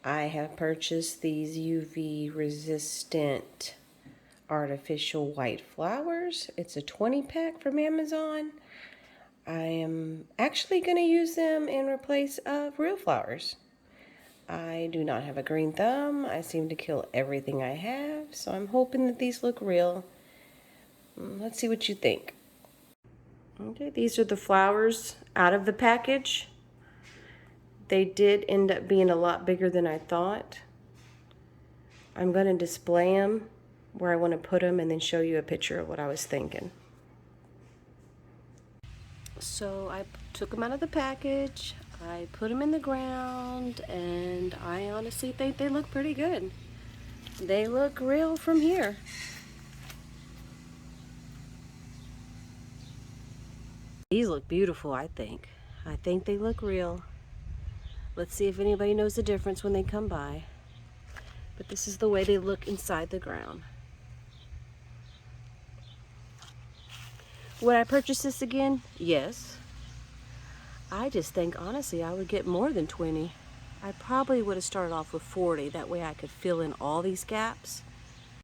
I have purchased these UV resistant artificial white flowers. It's a 20 pack from Amazon. I am actually going to use them in replace of real flowers. I do not have a green thumb. I seem to kill everything I have, so I'm hoping that these look real. Let's see what you think. Okay, these are the flowers out of the package. They did end up being a lot bigger than I thought. I'm going to display them where I want to put them and then show you a picture of what I was thinking. So I took them out of the package, I put them in the ground, and I honestly think they look pretty good. They look real from here. These look beautiful, I think. I think they look real. Let's see if anybody knows the difference when they come by. But this is the way they look inside the ground. Would I purchase this again? Yes. I just think, honestly, I would get more than 20. I probably would have started off with 40. That way I could fill in all these gaps.